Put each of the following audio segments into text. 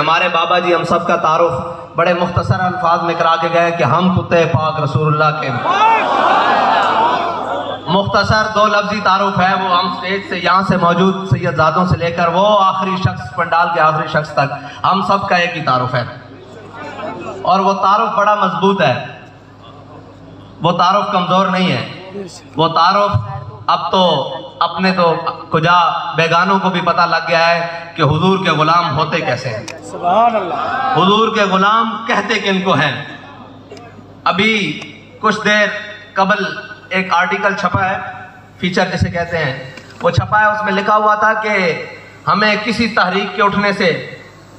ہمارے بابا جی ہم سب کا تعارف بڑے مختصر الفاظ میں کرا کے گئے کہ ہم کتے پاک رسول اللہ کے مختصر دو لفظی تعارف ہے، وہ ہم سٹیج سے یہاں سے موجود سید زادوں سے لے کر وہ آخری شخص پنڈال کے آخری شخص تک ہم سب کا ایک ہی تعارف ہے، اور وہ تعارف بڑا مضبوط ہے، وہ تعارف کمزور نہیں ہے، وہ تعارف اب تو اپنے تو کجا بیگانوں کو بھی پتہ لگ گیا ہے کہ حضور کے غلام ہوتے کیسے ہیں، سبحان اللہ، حضور کے غلام کہتے کن کو ہیں۔ ابھی کچھ دیر قبل ایک آرٹیکل چھپا ہے، فیچر جسے کہتے ہیں، وہ چھپا ہے، اس میں لکھا ہوا تھا کہ ہمیں کسی تحریک کے اٹھنے سے،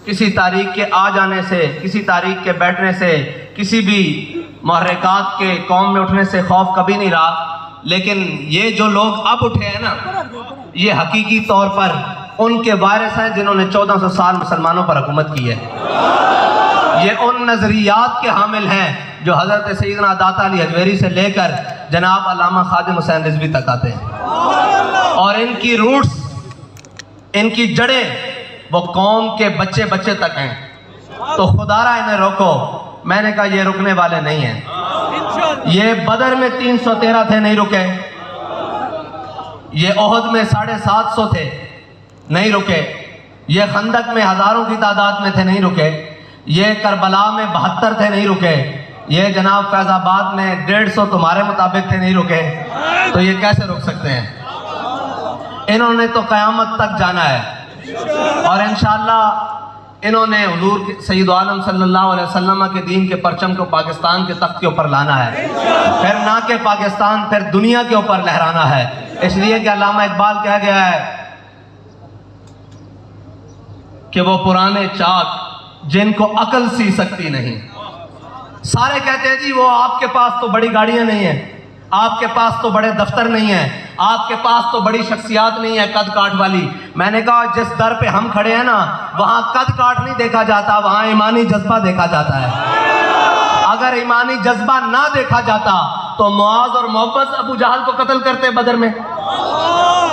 کسی تحریک کے آ جانے سے، کسی تحریک کے بیٹھنے سے، کسی بھی محرکات کے قوم میں اٹھنے سے خوف کبھی نہیں رہا، لیکن یہ جو لوگ اب اٹھے ہیں نا، یہ حقیقی طور پر ان کے وارث ہیں جنہوں نے 1400 سال مسلمانوں پر حکومت کی ہے، یہ ان نظریات کے حامل ہیں جو حضرت سیدنا داتا علی حجویری سے لے کر جناب علامہ خادم حسین رضوی تک آتے ہیں، اور ان کی روٹس، ان کی جڑیں وہ قوم کے بچے بچے تک ہیں، تو خدا را انہیں روکو۔ میں نے کہا یہ رکنے والے نہیں ہیں، یہ بدر میں 313 تھے نہیں رکے، یہ احد میں 750 تھے نہیں رکے، یہ خندق میں ہزاروں کی تعداد میں تھے نہیں رکے، یہ کربلا میں 72 تھے نہیں رکے، یہ جناب فیض آباد میں 150 تمہارے مطابق تھے نہیں رکے، تو یہ کیسے رک سکتے ہیں؟ انہوں نے تو قیامت تک جانا ہے، اور انشاءاللہ انہوں نے حضور سید عالم صلی اللہ علیہ وسلم کے دین کے پرچم کو پاکستان کے تخت کے اوپر لانا ہے، پھر نہ کہ پاکستان، پھر دنیا کے اوپر لہرانا ہے، اس لیے کہ علامہ اقبال کہہ گیا ہے کہ وہ پرانے چاک جن کو عقل سی سکتی نہیں۔ سارے کہتے ہیں جی وہ آپ کے پاس تو بڑی گاڑیاں نہیں ہیں، آپ کے پاس تو بڑے دفتر نہیں ہیں، آپ کے پاس تو بڑی شخصیات نہیں ہے قد کاٹ والی۔ میں نے کہا جس در پہ ہم کھڑے ہیں نا، وہاں قد کاٹ نہیں دیکھا جاتا، وہاں ایمانی جذبہ دیکھا جاتا ہے۔ اگر ایمانی جذبہ نہ دیکھا جاتا تو معاذ اور محبت ابو جہل کو قتل کرتے بدر میں،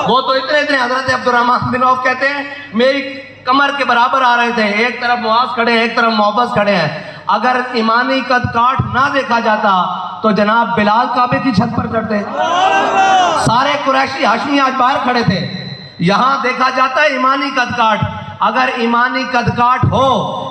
وہ تو اتنے حضرت عبدالرحمن بن عوف کہتے ہیں میری کمر کے برابر آ رہے تھے، ایک طرف معاذ کھڑے ہیں، ایک طرف محبت کھڑے ہیں۔ اگر ایمانی قد کاٹ نہ دیکھا جاتا تو جناب بلال کعبے کی چھت پر چڑھتے، سارے قریشی ہاشمی آج باہر کھڑے تھے۔ یہاں دیکھا جاتا ہے ایمانی قد کاٹ، اگر ایمانی قد کاٹ ہو،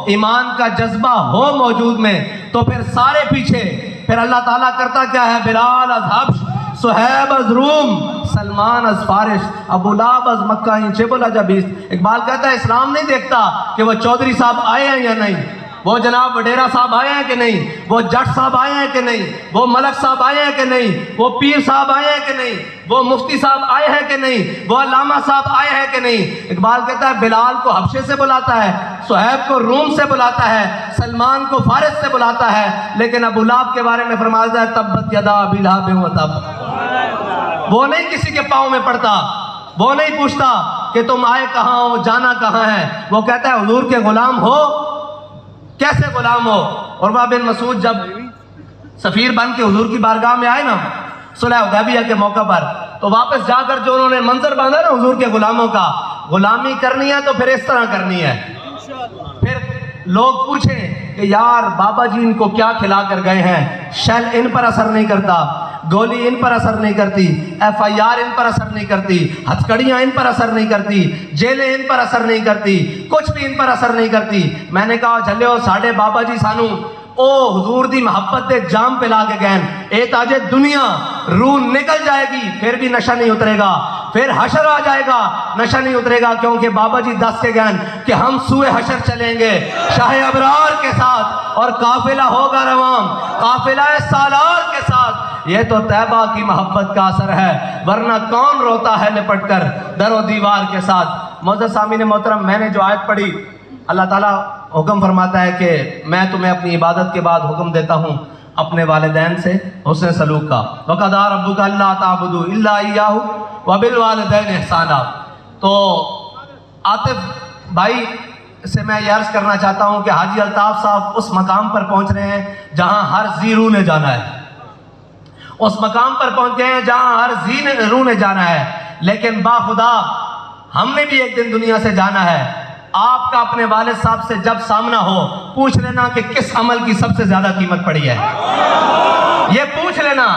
ایمان کا جذبہ ہو موجود میں، تو پھر سارے پیچھے، پھر اللہ تعالیٰ کرتا کیا ہے؟ بلال از حبش، صہیب از روم، سلمان از فارس، ابو لہب از مکہ، چبل اجابیس۔ اقبال کہتا ہے اسلام نہیں دیکھتا کہ وہ چودھری صاحب آئے ہیں یا نہیں، وہ جناب وڈیرا صاحب آئے ہیں کہ نہیں، وہ جٹ صاحب آئے ہیں کہ نہیں، وہ ملک صاحب آئے ہیں کہ نہیں، وہ پیر صاحب آئے ہیں کہ نہیں، وہ مفتی صاحب آئے ہیں کہ نہیں، وہ علامہ صاحب آئے ہیں کہ نہیں۔ اقبال کہتا ہے بلال کو حبشے سے بلاتا ہے، صہیب کو روم سے بلاتا ہے، سلمان کو فارس سے بلاتا ہے، لیکن ابو لہب کے بارے میں فرمایا ہے تبت یدا ابی لہب وتب۔ وہ نہیں کسی کے پاؤں میں پڑتا، وہ نہیں پوچھتا کہ تم آئے کہاں ہو، جانا کہاں ہے، وہ کہتا ہے حضور کے غلام ہو۔ کیسے غلام ہو؟ عروہ بن مسعود جب سفیر بن کے حضور کی بارگاہ میں آئے نا صلح حدیبیہ کے موقع پر، تو واپس جا کر جو انہوں نے منظر باندھا نا حضور کے غلاموں کا، غلامی کرنی ہے تو پھر اس طرح کرنی ہے۔ پھر لوگ پوچھیں کہ یار بابا جی ان کو کیا کھلا کر گئے ہیں، شیل ان پر اثر نہیں کرتا، گولی ان پر اثر نہیں کرتی، ایف آئی آر ان پر اثر نہیں کرتی، ہتھکڑیاں ان پر اثر نہیں کرتی، جیلیں ان پر اثر نہیں کرتی، کچھ بھی ان پر اثر نہیں کرتی۔ میں نے کہا جھلیو ساڑھے بابا جی سانو او حضور دی محبت دے جام پہ لا کے گئن، اے تاجے دنیا روح نکل جائے گی پھر بھی نشہ نہیں اترے گا، پھر حشر آ جائے گا نشہ نہیں اترے گا، کیونکہ بابا جی دس کے گئن کہ ہم سوئے حشر چلیں گے شاہ ابرار کے ساتھ، اور قافلہ ہوگا روام قافلہ سالار کے ساتھ۔ یہ تو طیبہ کی محبت کا اثر ہے، ورنہ کون روتا ہے لپٹ کر در و دیوار کے ساتھ۔ معزز سامعین محترم، میں نے جو آیت پڑھی، اللہ تعالیٰ حکم فرماتا ہے کہ میں تمہیں اپنی عبادت کے بعد حکم دیتا ہوں اپنے والدین سے حسن سلوک کا، وَقَضَىٰ رَبُّكَ أَلَّا تَعْبُدُوا إِلَّا إِيَّاهُ وَبِالْوَالِدَيْنِ إِحْسَانًا۔ تو عاطف بھائی سے میں یہ عرض کرنا چاہتا ہوں کہ حاجی الطاف صاحب اس مقام پر پہنچ رہے ہیں جہاں ہر ذی روح نے جانا ہے، اس مقام پر پہنچ گئے ہیں جہاں ہر ذی روح نے جانا ہے، لیکن با خدا ہم نے بھی ایک دن دنیا سے جانا ہے، آپ کا اپنے والد صاحب سے جب سامنا ہو پوچھ لینا کہ کس عمل کی سب سے زیادہ قیمت پڑی ہے. یہ پوچھ لینا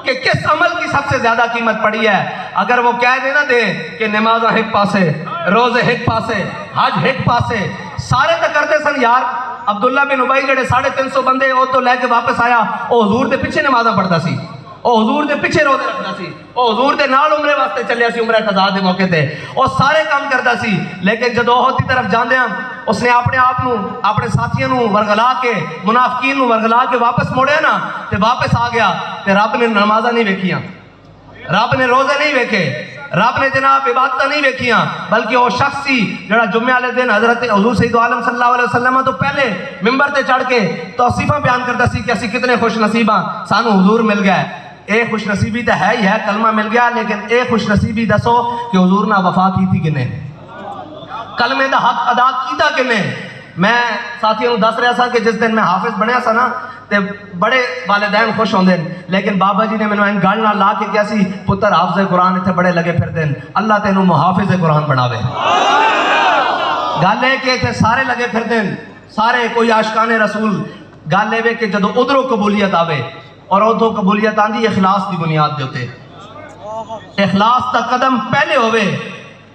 کہ کس عمل کی سب سے زیادہ قیمت پڑی ہے. اگر وہ کہہ دینا دے کہ نماز ہک پاسے، روزے ہک پاسے، حج ہک پاسے، سارے تو کرتے سن یار. عبداللہ بن ابی جڑے 350 بندے وہ تو لے کے واپس آیا، وہ حضور دے پیچھے نمازاں پڑھتا سی، وہ حضور دے پیچھے روزے رکھتا سی، وہ حضور دے نال عمرے واسطے چلیا سی، عمرہ قضاء دے موقع تے وہ سارے کام کرتا سی. لیکن جدو احد دی طرف جاندیاں اس نے اپنے آپ نو اپنے ساتھیاں نو ورگلا کے منافقین نو ورگلا کے واپس موڑیا نا تے واپس آ گیا تے رب نے نمازاں نہیں ویکھیاں، رب نے روزے نہیں ویکھے، رب نے جناب عبادتاں نہیں ویکھیاں، بلکہ وہ شخص سی جڑا جمعے والے دن حضرت حضور سید عالم صلی اللہ علیہ وسلم تو پہلے ممبر تے چڑھ کے توصیفاں بیان کرتا سی کہ اسی کتنے خوش نصیب ہاں سانو حضور مل گئے. اے خوش نصیبی تو ہے ہی ہے، کلمہ مل گیا، لیکن اے خوش نصیبی دسو کہ حضور نے وفا کی تھی کنے، کلمے دا حق ادا کیتا کنے. میں ساتھیوں دس رہا سا کہ جس دن میں حافظ بنیا سا نا تے بڑے والدین خوش ہوندے، لیکن بابا جی نے مینوں این گل نال لا کے کیا سی پتر حافظ قرآن اتنے بڑے لگے پھر دین، اللہ تینوں محافظ قرآن بناوے. گل ہے کہ اتنے سارے لگے پھر دین، سارے کوئی عاشقان رسول. گل ہے کہ جدو ادھروں قبولیت آوے اور ادھروں قبولیت آندی اخلاص دی بنیاد دے ہوتے، اخلاص دا قدم پہلے ہوئے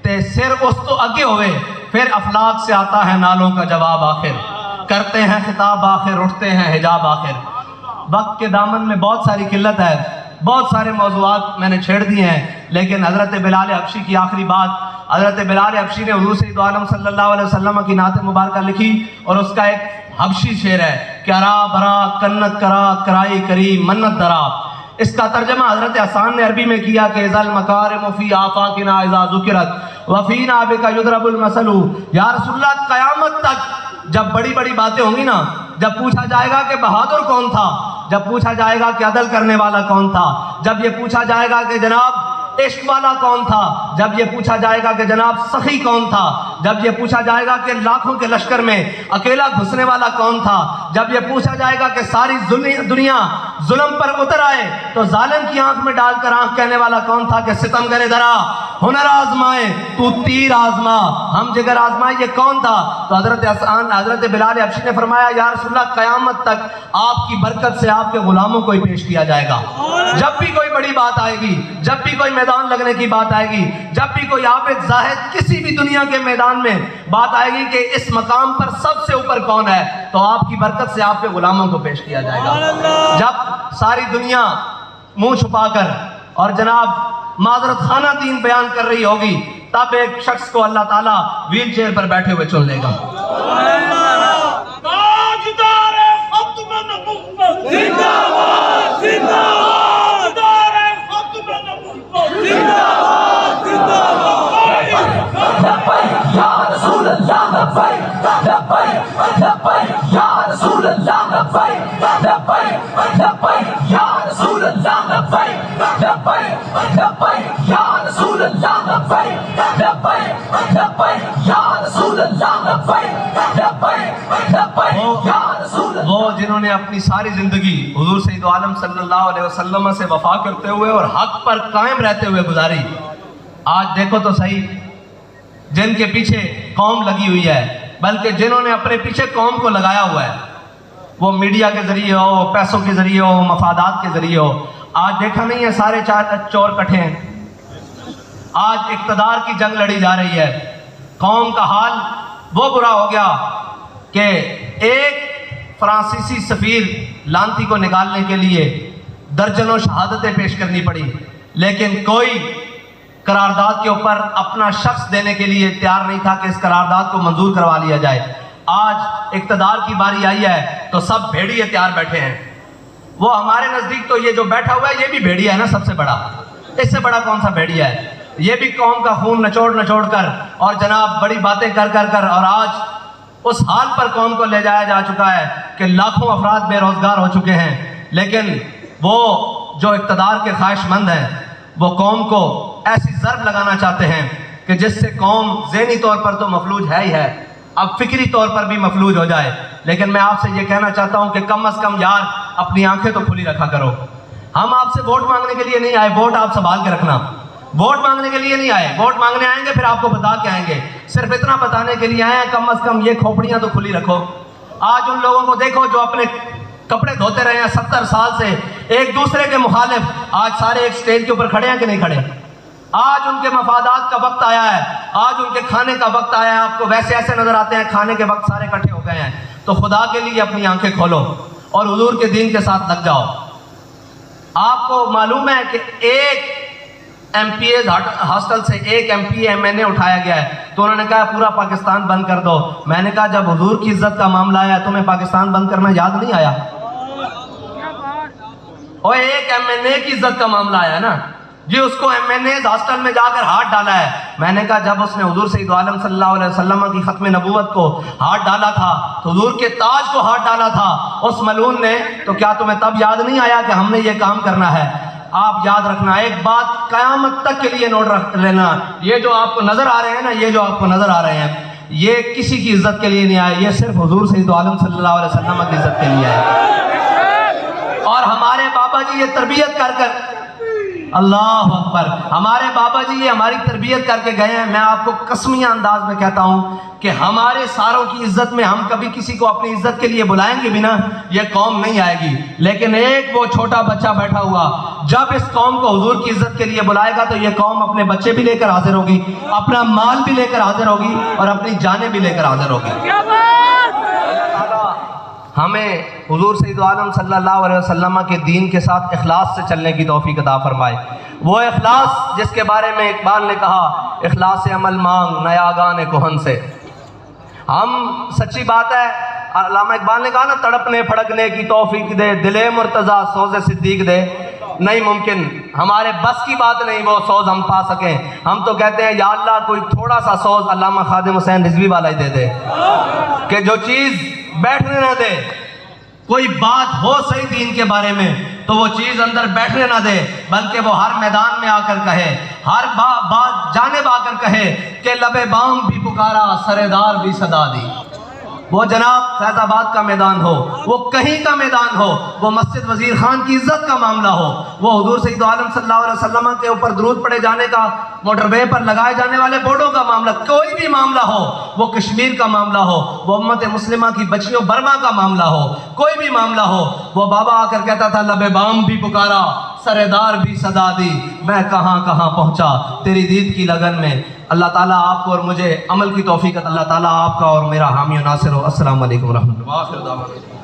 تے سر اس تو اگے ہوئے، پھر افلاک سے آتا ہے نالوں کا جواب آخر، کرتے ہیں خطاب آخر، اٹھتے ہیں حجاب آخر. وقت کے دامن میں بہت ساری قلت ہے، بہت سارے موضوعات میں نے چھیڑ دیے ہیں، لیکن حضرت بلال حبشی کی آخری بات، حضرت بلال حبشی نے حضور سید عالم صلی اللہ علیہ وسلم کی نعت مبارکہ لکھی اور اس کا ایک حبشی شعر ہے کہ ارا برا کنت کرا کرائی کری منت درا. اس کا ترجمہ حضرت حسان نے عربی میں کیا کہ ذل مکارم فی آفاقنا اذا ذکرت وفینا بک یضرب المثل. یا رسول اللہ قیامت تک جب بڑی بڑی باتیں ہوں گی نا، جب پوچھا جائے گا کہ بہادر کون تھا، جب پوچھا جائے گا کہ عدل کرنے والا کون تھا، جب یہ پوچھا جائے گا کہ جناب عشق والا کون تھا، جب یہ پوچھا جائے گا کہ جناب سخی کون تھا، جب یہ پوچھا جائے گا کہ لاکھوں کے لشکر میں اکیلا گھسنے والا کون تھا، جب یہ پوچھا جائے گا کہ ساری دنیا ظلم پر اتر آئے تو ظالم کی آنکھ میں ڈال کر آنکھ کہنے والا کون تھا کہ ستم کرے ذرا ہنر آزمائے تو تیر آزما ہم جگر آزمائے، یہ کون تھا؟ تو حضرت بلال حبشی نے فرمایا یا رسول اللہ قیامت تک آپ کی برکت سے آپ کے غلاموں کو ہی پیش کیا جائے گا. جب بھی کوئی بڑی بات آئے گی، جب بھی کوئی میدان لگنے کی بات آئے گی، جب بھی کوئی عابد زاہد کسی بھی دنیا کے میدان میں بات آئے گی کہ اس مقام پر سب سے اوپر کون ہے، تو آپ کی برکت سے آپ کے غلاموں کو پیش کیا جائے گا. جب ساری دنیا منہ چھپا کر اور جناب معذرت خانہ دین بیان کر رہی ہوگی، تب ایک شخص کو اللہ تعالیٰ ویل چیئر پر بیٹھے ہوئے چن لے گا. وہ جنہوں نے اپنی ساری زندگی حضور سید عالم صلی اللہ علیہ وسلم سے وفا کرتے ہوئے اور حق پر قائم رہتے ہوئے گزاری، آج دیکھو تو صحیح جن کے پیچھے قوم لگی ہوئی ہے، بلکہ جنہوں نے اپنے پیچھے قوم کو لگایا ہوا ہے، وہ میڈیا کے ذریعے ہو، پیسوں کے ذریعے ہو، مفادات کے ذریعے ہو، آج دیکھا نہیں ہے سارے چور کٹھے ہیں. آج اقتدار کی جنگ لڑی جا رہی ہے. قوم کا حال وہ برا ہو گیا کہ ایک فرانسیسی سفیر لانتی کو نکالنے کے لیے درجنوں شہادتیں پیش کرنی پڑی، لیکن کوئی قرارداد کے اوپر اپنا شخص دینے کے لیے تیار نہیں تھا کہ اس قرارداد کو منظور کروا لیا جائے. آج اقتدار کی باری آئی ہے تو سب بھیڑیے تیار بیٹھے ہیں. وہ ہمارے نزدیک تو یہ جو بیٹھا ہوا ہے یہ بھی بھیڑیا ہے نا، سب سے بڑا، اس سے بڑا کون سا بھیڑیا ہے؟ یہ بھی قوم کا خون نچوڑ کر اور جناب بڑی باتیں کر اور آج اس حال پر قوم کو لے جایا جا چکا ہے کہ لاکھوں افراد بے روزگار ہو چکے ہیں. لیکن وہ جو اقتدار کے خواہش مند ہیں وہ قوم کو ایسی ضرب لگانا چاہتے ہیں کہ جس سے قوم ذہنی طور پر تو مفلوج ہے ہی ہے، اب فکری طور پر بھی مفلوج ہو جائے. لیکن میں آپ سے یہ کہنا چاہتا ہوں کہ کم از کم یار اپنی آنکھیں تو کھلی رکھا کرو. ہم آپ سے ووٹ مانگنے کے لیے نہیں آئے، ووٹ آپ سنبھال کے رکھنا. ووٹ مانگنے کے لیے نہیں آئے، ووٹ مانگنے آئیں گے پھر آپ کو بتا کے آئیں گے، صرف اتنا بتانے کے لیے آئے ہیں کم از کم یہ کھوپڑیاں تو کھلی رکھو۔ آج ان لوگوں کو دیکھو جو اپنے کپڑے دھوتے رہے ہیں 70 سال سے، ایک دوسرے کے مخالف، آج سارے ایک سٹیج کے اوپر کھڑے ہیں کہ نہیں کھڑے؟ آج ان کے مفادات کا وقت آیا ہے، آج ان کے کھانے کا وقت آیا ہے، آپ کو ویسے ایسے نظر آتے ہیں کھانے کے وقت سارے اکٹھے ہو گئے ہیں۔ تو خدا کے لیے اپنی آنکھیں کھولو اور حضور کے دین کے ساتھ لگ جاؤ۔ آپ کو معلوم ہے کہ ایک ایم پی اے ہاسٹل سے ایک ایم پی ایم این اے اٹھایا گیا ہے، تو انہوں نے کہا پورا پاکستان بند کر دو۔ میں نے کہا جب حضور کی عزت کا معاملہ آیا تمہیں پاکستان بند کرنا یاد نہیں آیا؟ اور ایک ایم این اے کی عزت کا معاملہ آیا نا جی، اس کو ایم این اے ہاسٹل میں جا کر ہاتھ ڈالا ہے۔ میں نے کہا جب اس نے حضور سید عالم صلی اللہ علیہ وسلم کی ختم نبوت کو ہاتھ ڈالا تھا، تو حضور کے تاج کو ہاتھ ڈالا تھا اس ملعون نے، تو کیا تمہیں تب یاد نہیں آیا کہ ہم نے یہ کام کرنا ہے؟ آپ یاد رکھنا ایک بات قیامت تک کے لیے نوٹ رکھ لینا، یہ جو آپ کو نظر آ رہے ہیں نا، یہ جو آپ کو نظر آ رہے ہیں یہ کسی کی عزت کے لیے نہیں آئے، یہ صرف حضور سید عالم صلی اللہ علیہ وسلم کی عزت کے لیے آئے۔ اور ہمارے بابا جی یہ تربیت کر کر، اللہ اکبر، ہمارے بابا جی یہ ہماری تربیت کر کے گئے ہیں۔ میں آپ کو قسمیہ انداز میں کہتا ہوں کہ ہمارے ساروں کی عزت میں ہم کبھی کسی کو اپنی عزت کے لیے بلائیں گے بھی نا، یہ قوم نہیں آئے گی، لیکن ایک وہ چھوٹا بچہ بیٹھا ہوا جب اس قوم کو حضور کی عزت کے لیے بلائے گا تو یہ قوم اپنے بچے بھی لے کر حاضر ہوگی، اپنا مال بھی لے کر حاضر ہوگی اور اپنی جانیں بھی لے کر حاضر ہوگی۔ ہمیں حضور سید عالم صلی اللہ علیہ وسلم کے دین کے ساتھ اخلاص سے چلنے کی توفیق عطا فرمائے۔ وہ اخلاص جس کے بارے میں اقبال نے کہا، اخلاص عمل مانگ نیا گانے کہن سے۔ ہم سچی بات ہے، علامہ اقبال نے کہا نا، تڑپنے پھڑکنے کی توفیق دے، دل مرتضیٰ سوز صدیق دے۔ نہیں ممکن، ہمارے بس کی بات نہیں وہ سوز ہم پا سکیں۔ ہم تو کہتے ہیں یا اللہ کوئی تھوڑا سا سوز علامہ خادم حسین رضوی والا ہی دے دے، کہ جو چیز بیٹھنے نہ دے، کوئی بات ہو صحیح دین کے بارے میں تو وہ چیز اندر بیٹھنے نہ دے، بلکہ وہ ہر میدان میں آ کر کہے، ہر بات جانب آ کر کہے کہ لب بام بھی پکارا سردار بھی صدا دی۔ وہ جناب فیض آباد کا میدان ہو، وہ کہیں کا میدان ہو، وہ مسجد وزیر خان کی عزت کا معاملہ ہو، وہ حضور سید عالم صلی اللہ علیہ وسلم کے اوپر درود پڑے جانے کا، موٹر وے پر لگائے جانے والے بورڈوں کا معاملہ، کوئی بھی معاملہ ہو، وہ کشمیر کا معاملہ ہو، وہ امت مسلمہ کی بچیوں برما کا معاملہ ہو، کوئی بھی معاملہ ہو، وہ بابا آ کر کہتا تھا لب بام بھی پکارا سردار بھی صدا دی، میں کہاں کہاں پہنچا تیری دید کی لگن میں۔ اللہ تعالیٰ آپ کو اور مجھے عمل کی توفیق، اللہ تعالیٰ آپ کا اور میرا حامی و ناصر ہو۔ السلام علیکم ورحمۃ اللہ۔